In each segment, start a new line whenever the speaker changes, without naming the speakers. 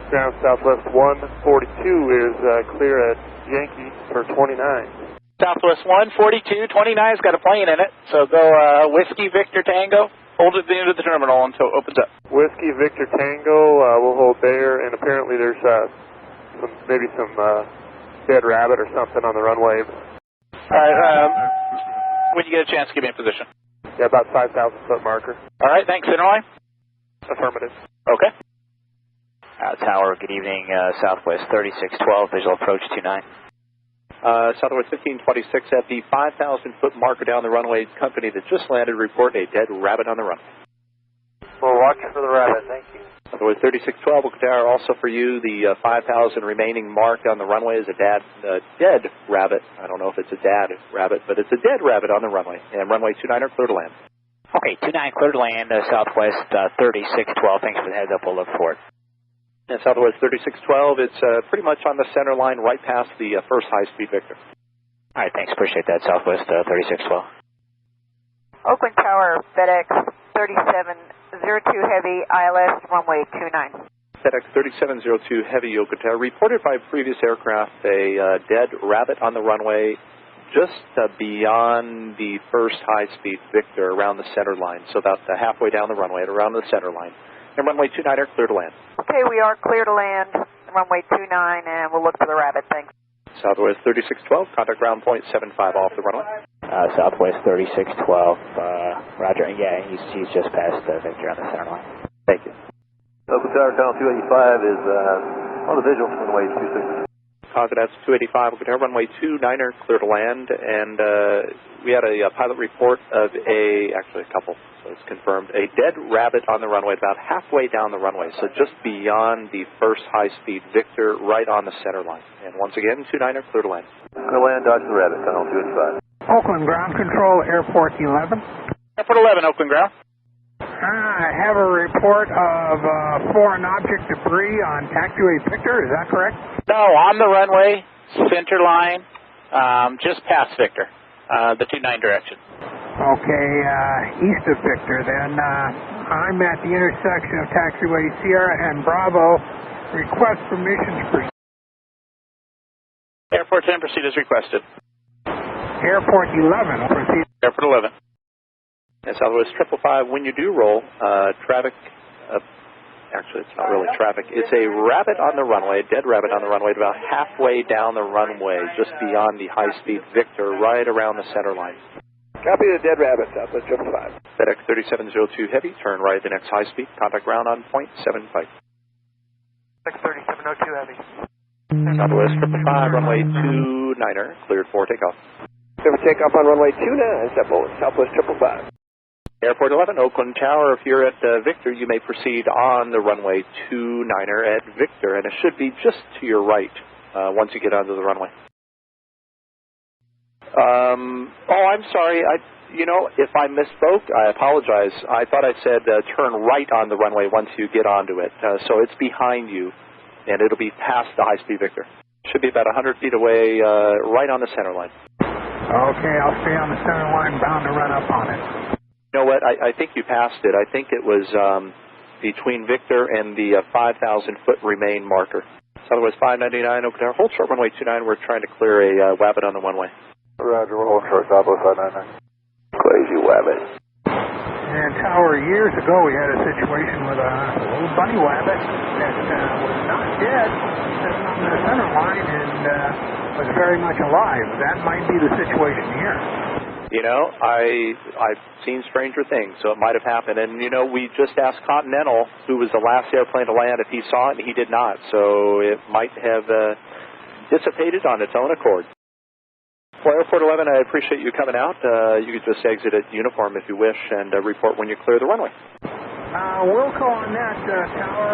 Ground Southwest 142 is clear at Yankee for 29.
Southwest 142, 29's got a plane in it, so go Whiskey Victor Tango, hold it into the terminal until it opens up.
Whiskey Victor Tango, we'll hold there, and apparently there's maybe some dead rabbit or something on the runway.
Alright, when you get a chance, give me a position.
Yeah, about 5,000 foot marker.
Alright, thanks, Interline.
Affirmative.
Okay.
Tower, good evening, Southwest 3612, visual approach 29.
Southwest 1526 at the 5,000 foot marker down the runway. Company that just landed report a dead rabbit on the runway.
We'll watch for the rabbit, thank you.
Southwest 3612, Oakland Tower, also for you, the 5,000 remaining mark on the runway is a dead rabbit. I don't know if it's a dad rabbit, but it's a dead rabbit on the runway. And runway 29 are clear to land.
Okay, 29 clear to land, Southwest 3612, thanks for the heads up, we'll look for it.
And Southwest 3612, it's pretty much on the center line right past the first high-speed Victor.
All right, thanks. Appreciate that, Southwest 3612.
Oakland Tower, FedEx 3702 Heavy, ILS, runway 29.
FedEx 3702 Heavy, Oakland Tower, reported by previous aircraft a dead rabbit on the runway just beyond the first high-speed Victor around the center line, so about halfway down the runway, around the center line. And runway 29 are clear to land.
Okay, we are clear to land, runway 29, and we'll look for the rabbit, thanks.
Southwest 3612, contact ground point 75 off the runway.
Southwest 3612, roger, yeah, he's just past Victor on the center line.
Thank you.
Oakland Tower, Channel 285 is on the visual, runway 26.
Contact 285, Oakland Tower, runway 29er, clear to land, and we had a pilot report of actually a couple, so it's confirmed, a dead rabbit on the runway about halfway down the runway, so just beyond the first high-speed Victor, right on the center line. And once again, 29er, clear to land.
Clear to land, dodge the rabbit, Channel 285.
Oakland Ground Control, Airport 11.
Airport 11, Oakland Ground.
I have a report of foreign object debris on taxiway Victor, is that correct?
No, on the runway, center line, just past Victor, the 29 direction.
Okay, east of Victor, then. I'm at the intersection of taxiway Sierra and Bravo. Request permission to proceed.
Airport 10, proceed as requested.
Airport 11, proceed.
Airport 11.
And Southwest 555, when you do roll, traffic, actually it's not really traffic, it's a rabbit on the runway, a dead rabbit on the runway, about halfway down the runway, just beyond the high-speed Victor, right around the center line.
Copy the dead rabbit, Southwest 555.
FedEx 3702 Heavy, turn right at the next high-speed, contact ground on point 75.
FedEx 3702 Heavy.
Southwest 555, runway 29er, cleared for takeoff.
Clear for takeoff on runway 29, Southwest 555.
Airport 11, Oakland Tower, if you're at Victor, you may proceed on the runway 29er at Victor, and it should be just to your right once you get onto the runway. I'm sorry. If I misspoke, I apologize. I thought I said turn right on the runway once you get onto it. So it's behind you, and it'll be past the high-speed Victor. Should be about 100 feet away, right on the center line.
Okay, I'll stay on the center line, bound to run up on it.
You know what? I think you passed it. I think it was between Victor and the 5,000-foot remain marker. Southwest 599, Oakland Tower. Hold short runway 29. We're trying to clear a Wabbit on the one-way.
Roger, we're holding short, Southwest 599. Crazy Wabbit.
And Tower, years ago we had a situation with a little bunny Wabbit that was not dead, sitting on the center line and was very much alive. That might be the situation here.
I've seen stranger things, so it might have happened. And, we just asked Continental, who was the last airplane to land, if he saw it, and he did not. So it might have dissipated on its own accord. Well, Airport 11, I appreciate you coming out. You could just exit at uniform if you wish and report when you clear the runway.
We'll call on that, Tower.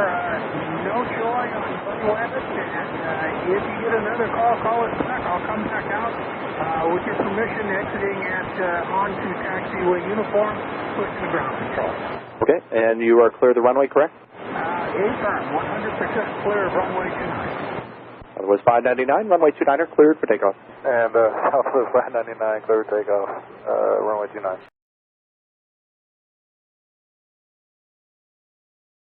No joy on Bunny Wabbit. And if you get another call us back. I'll come back out. With your permission, exiting onto taxiway uniform, pushing the ground control.
Okay, and you are clear of the runway, correct?
Affirm, 100% clear of runway 29.
Otherwise 599, runway 29er cleared for takeoff.
And Southwest 599, clear for takeoff, runway 29.